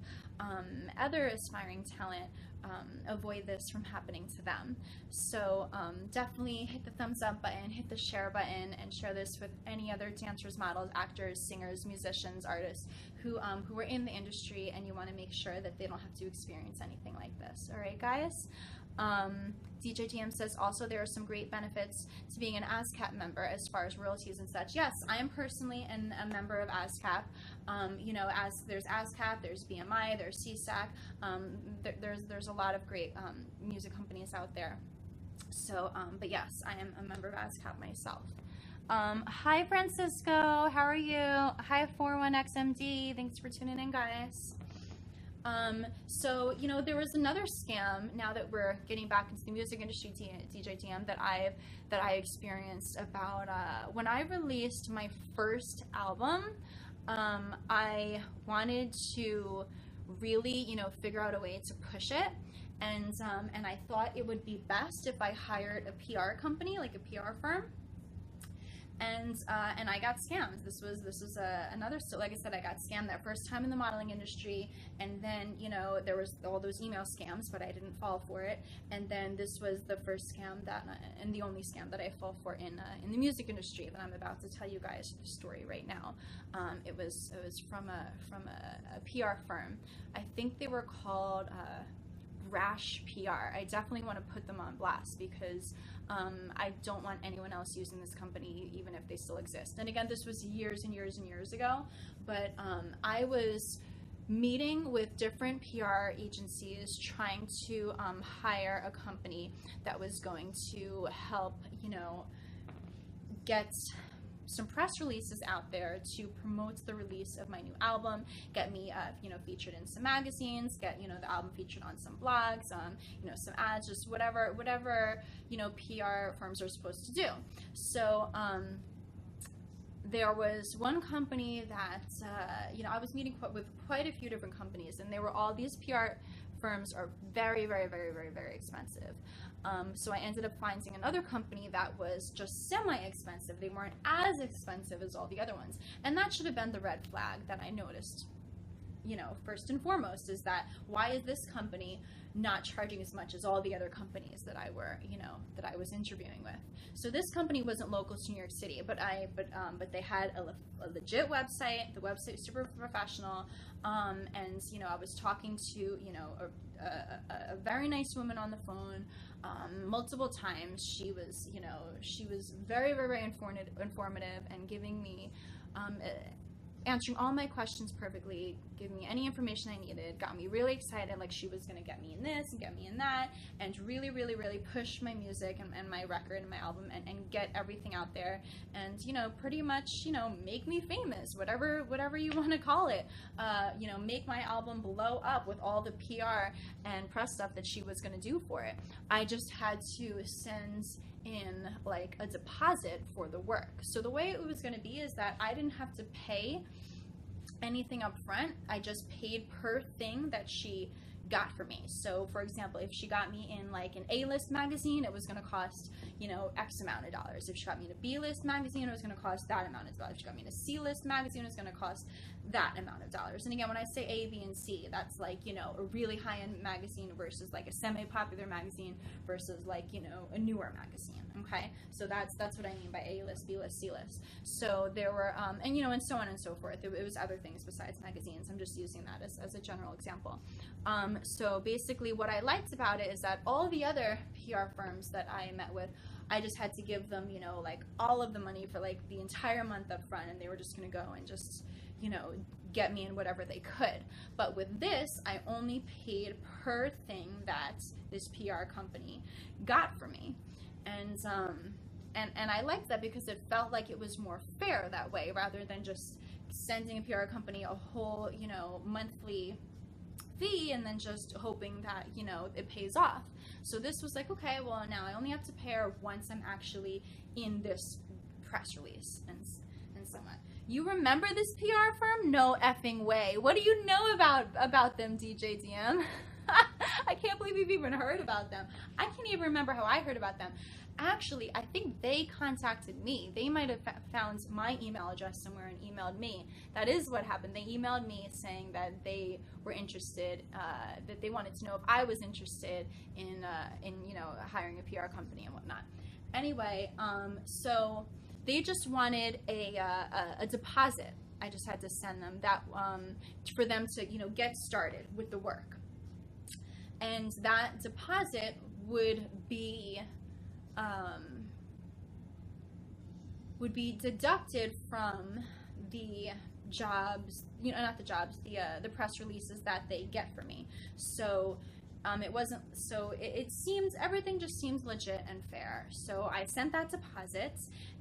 other aspiring talent avoid this from happening to them. So definitely hit the thumbs up button, hit the share button, and share this with any other dancers, models, actors, singers, musicians, artists who are in the industry, and you want to make sure that they don't have to experience anything like this. All right, guys. DJ TM says also there are some great benefits to being an ASCAP member as far as royalties and such. Yes, I am personally a member of ASCAP. You know, as there's ASCAP, there's BMI, there's CSAC. There's a lot of great music companies out there. So, but yes, I am a member of ASCAP myself. Hi Francisco, how are you? Hi 41XMD, thanks for tuning in, guys. So, you know, there was another scam, now that we're getting back into the music industry, DJ DM, that I experienced about when I released my first album. I wanted to really, you know, figure out a way to push it, and I thought it would be best if I hired a PR company, like a PR firm. And I got scammed. This was another, so like I said, I got scammed that first time in the modeling industry, and then, you know, there was all those email scams, but I didn't fall for it. And then this was the first scam that, and the only scam that I fell for in the music industry that I'm about to tell you guys the story right now. It was from a PR firm. I think they were called Rash PR. I definitely want to put them on blast, because I don't want anyone else using this company, even if they still exist. And again, this was years and years and years ago, but I was meeting with different PR agencies trying to hire a company that was going to help, you know, get some press releases out there to promote the release of my new album, get me, you know, featured in some magazines, get, you know, the album featured on some blogs, you know, some ads, just whatever, you know, PR firms are supposed to do. So, there was one company that, you know, I was meeting with quite a few different companies, and they were all, these PR firms are very, very, very, very, very expensive. So I ended up finding another company that was just semi-expensive. They weren't as expensive as all the other ones. And that should have been the red flag that I noticed. you know, first and foremost is that why is this company not charging as much as all the other companies that I was interviewing with? So this company wasn't local to New York City, but they had a legit website. The website was super professional, and you know, I was talking to, you know, a very nice woman on the phone multiple times. She was very, very, very informative and giving me answering all my questions perfectly, giving me any information I needed, got me really excited, like she was going to get me in this and get me in that, and really, really, really push my music and my record and my album and get everything out there, and, you know, pretty much, you know, make me famous, whatever you want to call it, you know, make my album blow up with all the PR and press stuff that she was going to do for it. I just had to send in like a deposit for the work. So the way it was going to be is that I didn't have to pay anything up front. I just paid per thing that she got for me. So for example, if she got me in like an A-list magazine, it was going to cost, you know, X amount of dollars. If she got me in a B-list magazine, it was going to cost that amount of dollars. If she got me in a C-list magazine, it was going to cost that amount of dollars. And again, when I say A, B, and C, that's like, you know, a really high-end magazine versus like a semi-popular magazine versus like, you know, a newer magazine. Okay, so that's what I mean by A-list, B-list, C-list. So there were and you know, and so on and so forth. It was other things besides magazines. I'm just using that as a general example. So basically what I liked about it is that all the other PR firms that I met with, I just had to give them, you know, like all of the money for like the entire month up front, and they were just going to go and just, you know, get me in whatever they could. But with this, I only paid per thing that this PR company got for me. And I liked that because it felt like it was more fair that way, rather than just sending a PR company a whole, you know, monthly fee and then just hoping that, you know, it pays off. So this was like, okay, well, now I only have to pay her once I'm actually in this press release and so on. You remember this PR firm? No effing way. What do you know about them, DJ DM? I can't believe you've even heard about them. I can't even remember how I heard about them. Actually, I think they contacted me. They might have found my email address somewhere and emailed me. That is what happened. They emailed me saying that they were interested, that they wanted to know if I was interested in you know, hiring a PR company and whatnot. Anyway, so they just wanted a deposit. I just had to send them that for them to, you know, get started with the work. And that deposit would be deducted from the jobs, you know, not the jobs, the press releases that they get for me. So it wasn't, so it seemed, everything just seemed legit and fair. So I sent that deposit,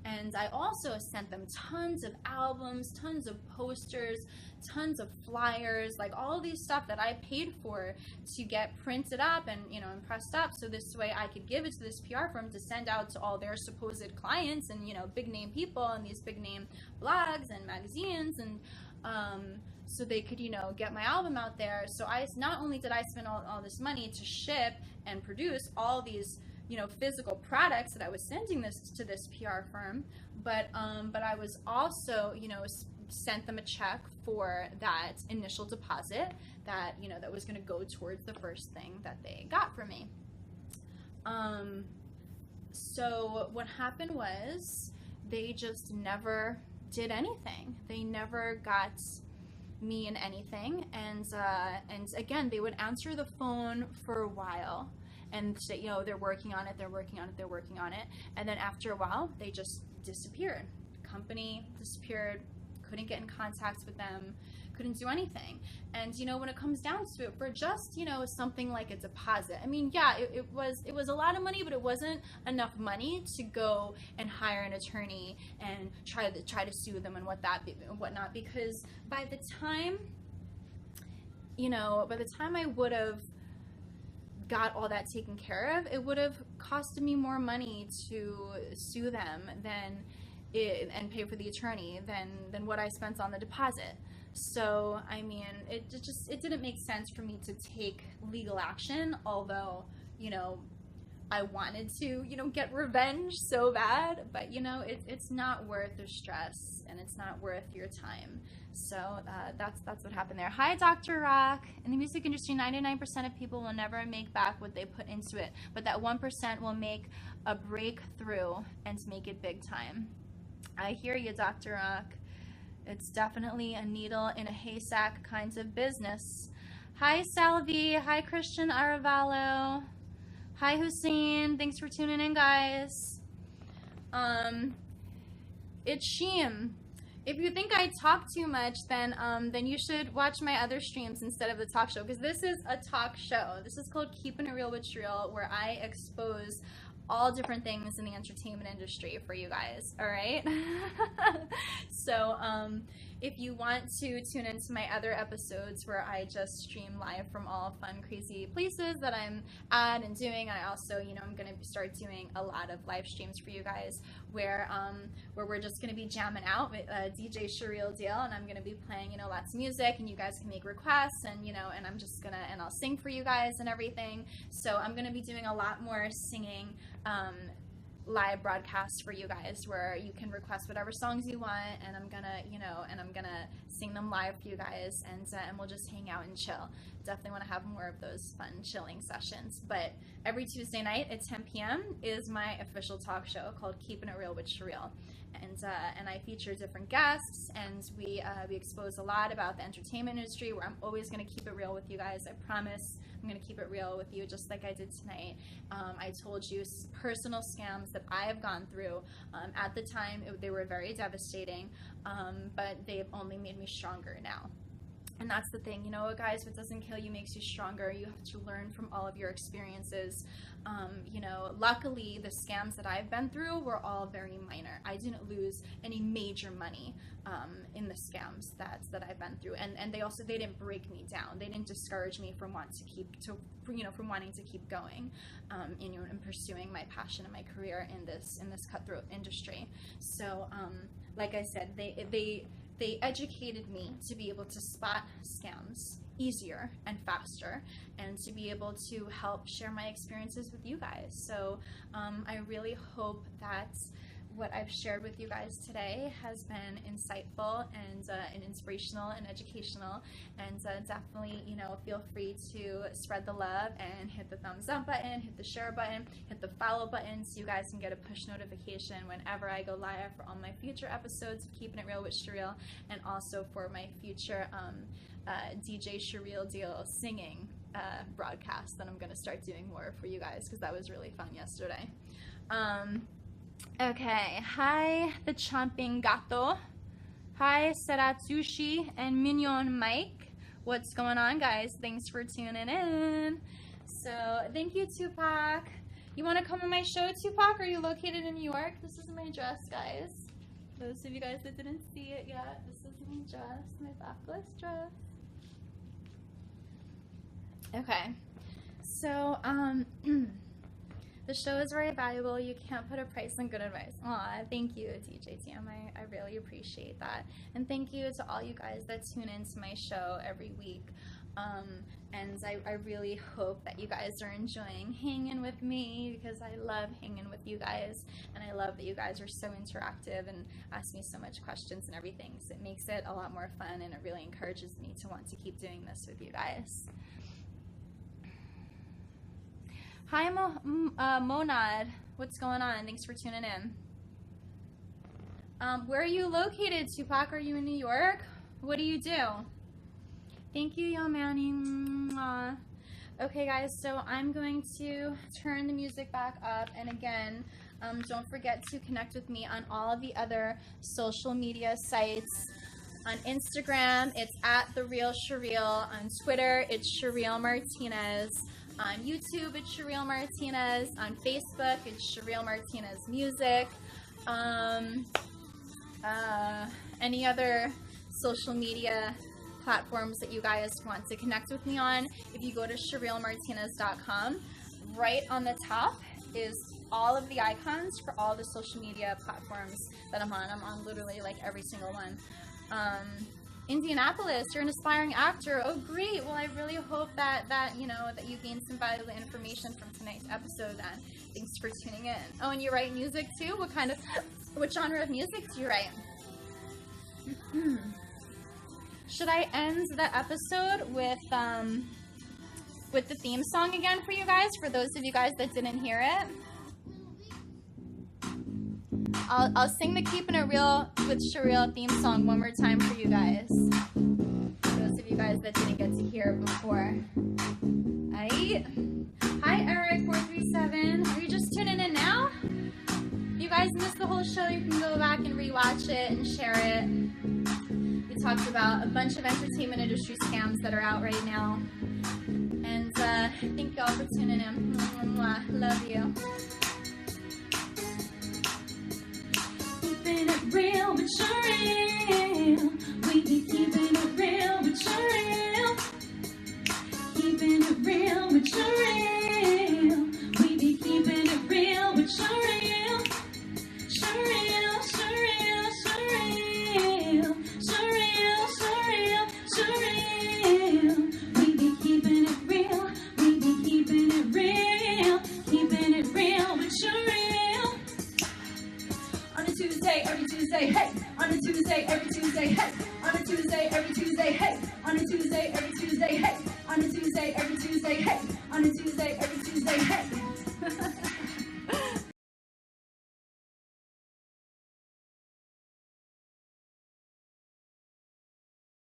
and I also sent them tons of albums, tons of posters, tons of flyers, like all these stuff that I paid for to get printed up and, you know, and pressed up, so this way I could give it to this PR firm to send out to all their supposed clients and, you know, big name people and these big name blogs and magazines, and so they could, you know, get my album out there. So not only did I spend all this money to ship and produce all these, you know, physical products that I was sending this to this PR firm, but I was also, you know, sent them a check for that initial deposit that, you know, that was going to go towards the first thing that they got from me. So what happened was they just never did anything. They never got me in anything, and again, they would answer the phone for a while and say, you know, they're working on it, and then after a while they just disappeared. The company disappeared, couldn't get in contact with them, couldn't do anything. And, you know, when it comes down to it, for just, you know, something like a deposit, I mean, yeah, it was a lot of money, but it wasn't enough money to go and hire an attorney and try to sue them and whatnot, because by the time, you know, I would have got all that taken care of, it would have costed me more money to sue them and pay for the attorney than what I spent on the deposit. So, I mean, it didn't make sense for me to take legal action, although, you know, I wanted to, get revenge so bad, but it's not worth the stress, and it's not worth your time. So that's what happened there. Hi, Dr. Rock. In the music industry, 99% of people will never make back what they put into it, but that 1% will make a breakthrough and make it big time. I hear you, Dr. Rock. It's definitely a needle in a haystack kinds of business. Hi, Salvi. Hi, Christian Aravallo. Hi, Hussein. Thanks for tuning in, guys. It's Sheem. If you think I talk too much, then you should watch my other streams instead of the talk show, because this is a talk show. This is called Keeping It Real with CheRyl, where I expose all different things in the entertainment industry for you guys, all right? So if you want to tune into my other episodes where I just stream live from all fun, crazy places that I'm at and doing, I also, I'm going to start doing a lot of live streams for you guys where we're just going to be jamming out with DJ CheRyl deal, and I'm going to be playing, lots of music, and you guys can make requests, and, and I'm just going to, and I'll sing for you guys and everything. So I'm going to be doing a lot more singing live broadcasts for you guys where you can request whatever songs you want, and I'm gonna sing them live for you guys, and we'll just hang out and chill. Definitely want to have more of those fun chilling sessions. But every Tuesday night at 10 p.m. is my official talk show called Keeping It Real with CheRyl, and I feature different guests, and we expose a lot about the entertainment industry, where I'm always going to keep it real with you guys. I promise I'm going to keep it real with you, just like I did tonight. I told you personal scams that I have gone through. At the time, they were very devastating, but they've only made me stronger now. And that's the thing, guys, what doesn't kill you makes you stronger. You have to learn from all of your experiences. Luckily, the scams that I've been through were all very minor. I didn't lose any major money in the scams that I've been through. And they didn't break me down. They didn't discourage me from wanting to keep going in pursuing my passion and my career in this cutthroat industry. So, like I said, they educated me to be able to spot scams easier and faster, and to be able to help share my experiences with you guys. So I really hope that what I've shared with you guys today has been insightful and inspirational and educational, and definitely, feel free to spread the love and hit the thumbs up button, hit the share button, hit the follow button, so you guys can get a push notification whenever I go live for all my future episodes of Keeping It Real with CheRyl, and also for my future DJ CheRyl deal singing broadcast that I'm going to start doing more for you guys, because that was really fun yesterday. Okay, hi, the Chomping Gato. Hi, Seratsushi and Mignon Mike. What's going on, guys? Thanks for tuning in. So, thank you, Tupac. You want to come on my show, Tupac? Are you located in New York? This is my dress, guys. Those of you guys that didn't see it yet, this is my dress, my backless dress. Okay, so, the show is very valuable. You can't put a price on good advice. Aw, thank you, DJ TM. I really appreciate that. And thank you to all you guys that tune into my show every week. And I really hope that you guys are enjoying hanging with me, because I love hanging with you guys. And I love that you guys are so interactive and ask me so much questions and everything. So it makes it a lot more fun, and it really encourages me to want to keep doing this with you guys. Hi, Monad. What's going on? Thanks for tuning in. Where are you located, Tupac? Are you in New York? What do you do? Thank you, Yo Manny. Okay, guys, so I'm going to turn the music back up. And again, don't forget to connect with me on all of the other social media sites. On Instagram, it's @TheRealCheRyl. On Twitter, it's CherylMartinez. On YouTube, it's CheRyl Martinez. On Facebook, it's CheRyl Martinez Music. Any other social media platforms that you guys want to connect with me on, if you go to CherylMartinez.com, right on the top is all of the icons for all the social media platforms that I'm on. I'm on literally like every single one. Indianapolis, you're an aspiring actor. Oh, great. Well, I really hope that you gained some valuable information from tonight's episode then. Thanks for tuning in. Oh, and you write music too? What genre of music do you write? Should I end the episode with the theme song again for you guys, for those of you guys that didn't hear it? I'll sing the Keeping It Real with CheRyl theme song one more time for you guys. For those of you guys that didn't get to hear it before. Aight. Hi Eric437. Are you just tuning in now? If you guys missed the whole show, you can go back and rewatch it and share it. We talked about a bunch of entertainment industry scams that are out right now. And thank y'all for tuning in. Mwah, mwah. Love you. Keeping it real with CheRyl. We be keeping it real with CheRyl. Keeping it real with CheRyl. We be keeping it real with CheRyl. CheRyl, CheRyl, CheRyl. CheRyl, CheRyl, CheRyl. We be keeping it real. We be keeping it real. Keeping it real with CheRyl. On a Tuesday, every Tuesday, hey. On a Tuesday, every Tuesday, hey. On a Tuesday, every Tuesday, hey. On a Tuesday, every Tuesday, hey. On a Tuesday, every Tuesday, hey. On a Tuesday,